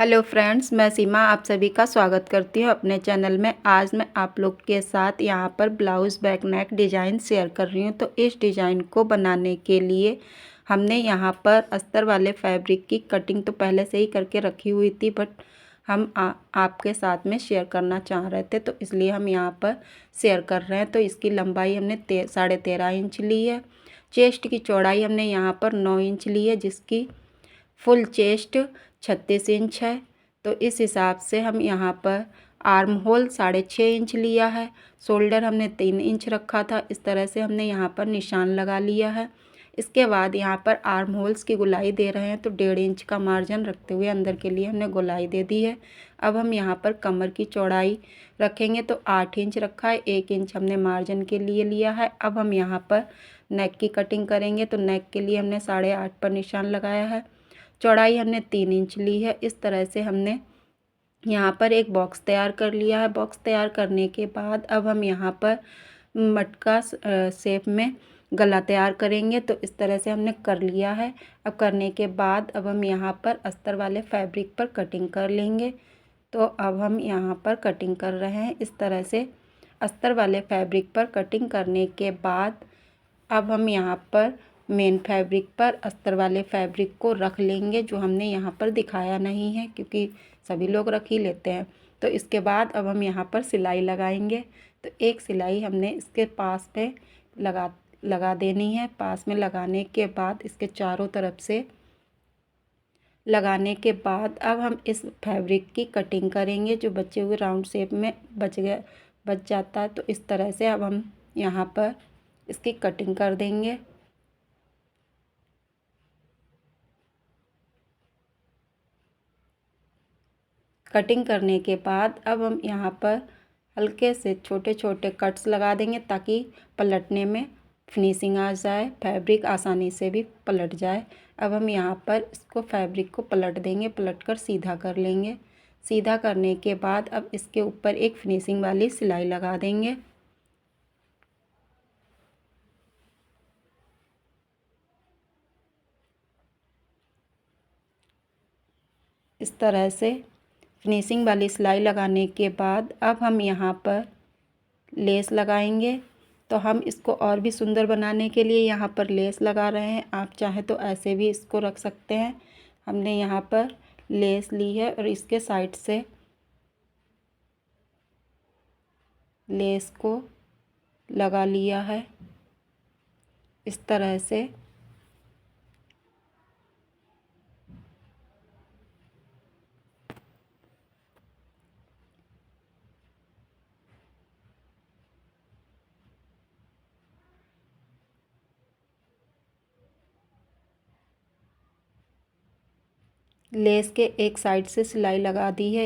Hello friends, मैं सीमा आप सभी का स्वागत करती हूँ अपने चैनल में। आज मैं आप लोग के साथ यहाँ पर blouse back neck design share कर रही हूँ। तो इस डिज़ाइन को बनाने के लिए हमने यहाँ पर अस्तर वाले फैब्रिक की कटिंग तो पहले से ही करके रखी हुई थी, बट हम आपके साथ में शेयर करना चाह रहे थे, तो इसलिए हम यहाँ पर शेयर कर रहे हैं। तो इसकी लंबाई हमने 13.5 इंच ली है। चेस्ट की चौड़ाई हमने यहाँ पर 9 इंच ली है, जिसकी फुल चेस्ट 36 इंच है। तो इस हिसाब से हम यहाँ पर आर्म होल 6.5 इंच लिया है। शोल्डर हमने 3 इंच रखा था। इस तरह से हमने यहाँ पर निशान लगा लिया है। इसके बाद यहाँ पर आर्म होल्स की गोलाई दे रहे हैं, तो 1.5 इंच का मार्जिन रखते हुए अंदर के लिए हमने गोलाई दे दी है। अब हम यहाँ पर कमर की चौड़ाई रखेंगे तो 8 इंच रखा है, 1 इंच हमने मार्जिन के लिए लिया है। अब हम यहाँ पर नेक की कटिंग करेंगे, तो नेक के लिए हमने 8.5 पर निशान लगाया है। चौड़ाई हमने 3 इंच ली है। इस तरह से हमने यहाँ पर एक बॉक्स तैयार कर लिया है। बॉक्स तैयार करने के बाद अब हम यहाँ पर मटका शेप में गला तैयार करेंगे। तो इस तरह से हमने कर लिया है। अब करने के बाद अब हम यहाँ पर अस्तर वाले फैब्रिक पर कटिंग कर लेंगे। तो अब हम यहाँ पर कटिंग कर रहे हैं। इस तरह से अस्तर वाले फैब्रिक पर कटिंग करने के बाद अब हम यहाँ पर मेन फैब्रिक पर अस्तर वाले फैब्रिक को रख लेंगे, जो हमने यहाँ पर दिखाया नहीं है क्योंकि सभी लोग रख ही लेते हैं। तो इसके बाद अब हम यहाँ पर सिलाई लगाएंगे। तो एक सिलाई हमने इसके पास में लगा देनी है। पास में लगाने के बाद इसके चारों तरफ से लगाने के बाद अब हम इस फैब्रिक की कटिंग करेंगे। जो बचे हुए राउंड शेप में बच जाता है, तो इस तरह से अब हम यहाँ पर इसकी कटिंग कर देंगे। कटिंग करने के बाद अब हम यहाँ पर हल्के से छोटे छोटे कट्स लगा देंगे ताकि पलटने में फिनिशिंग आ जाए, फैब्रिक आसानी से भी पलट जाए। अब हम यहाँ पर इसको फैब्रिक को पलट देंगे, पलट कर सीधा कर लेंगे। सीधा करने के बाद अब इसके ऊपर एक फिनिशिंग वाली सिलाई लगा देंगे। इस तरह से फिनिशिंग वाली सिलाई लगाने के बाद अब हम यहाँ पर लेस लगाएंगे। तो हम इसको और भी सुंदर बनाने के लिए यहाँ पर लेस लगा रहे हैं। आप चाहें तो ऐसे भी इसको रख सकते हैं। हमने यहाँ पर लेस ली है और इसके साइड से लेस को लगा लिया है। इस तरह से लेस के एक साइड से सिलाई लगा दी है।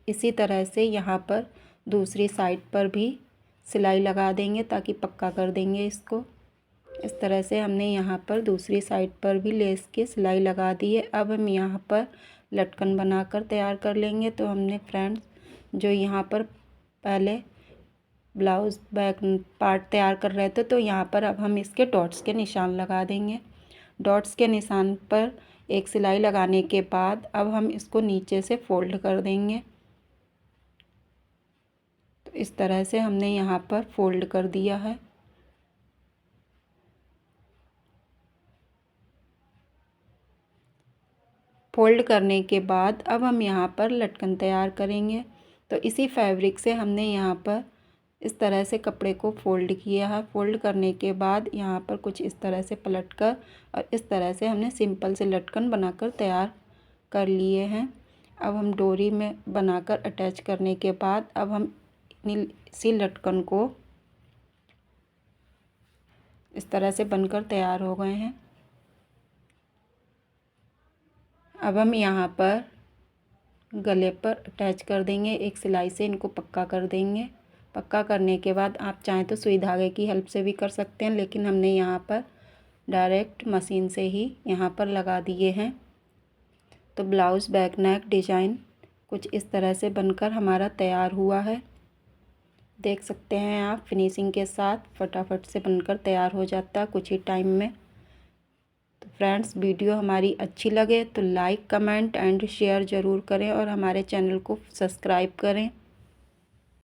इसी तरह से यहाँ पर दूसरी साइड पर भी सिलाई लगा देंगे ताकि पक्का कर देंगे इसको। इस तरह से हमने यहाँ पर दूसरी साइड पर भी लेस की सिलाई लगा दी है। अब हम यहाँ पर लटकन बनाकर तैयार कर लेंगे। तो हमने फ्रेंड्स जो यहाँ पर पहले ब्लाउज़ बैक पार्ट तैयार कर रहे थे, तो यहाँ पर अब हम इसके डॉट्स के निशान लगा देंगे। डॉट्स के निशान पर एक सिलाई लगाने के बाद अब हम इसको नीचे से फोल्ड कर देंगे। तो इस तरह से हमने यहाँ पर फोल्ड कर दिया है। फोल्ड करने के बाद अब हम यहाँ पर लटकन तैयार करेंगे। तो इसी फैब्रिक से हमने यहाँ पर इस तरह से कपड़े को फोल्ड किया है। फोल्ड करने के बाद यहाँ पर कुछ इस तरह से पलटकर और इस तरह से हमने सिंपल से लटकन बनाकर तैयार कर लिए हैं। अब हम डोरी में बनाकर अटैच करने के बाद अब हम इसी लटकन को इस तरह से बनकर तैयार हो गए हैं। अब हम यहाँ पर गले पर अटैच कर देंगे। एक सिलाई से इनको पक्का कर देंगे। पक्का करने के बाद आप चाहें तो सुई धागे की हेल्प से भी कर सकते हैं, लेकिन हमने यहाँ पर डायरेक्ट मशीन से ही यहाँ पर लगा दिए हैं। तो ब्लाउज़ बैक नेक डिज़ाइन कुछ इस तरह से बनकर हमारा तैयार हुआ है। देख सकते हैं आप, फिनिशिंग के साथ फटाफट से बनकर तैयार हो जाता है कुछ ही टाइम में। तो फ्रेंड्स वीडियो हमारी अच्छी लगे तो लाइक कमेंट एंड शेयर ज़रूर करें और हमारे चैनल को सब्सक्राइब करें।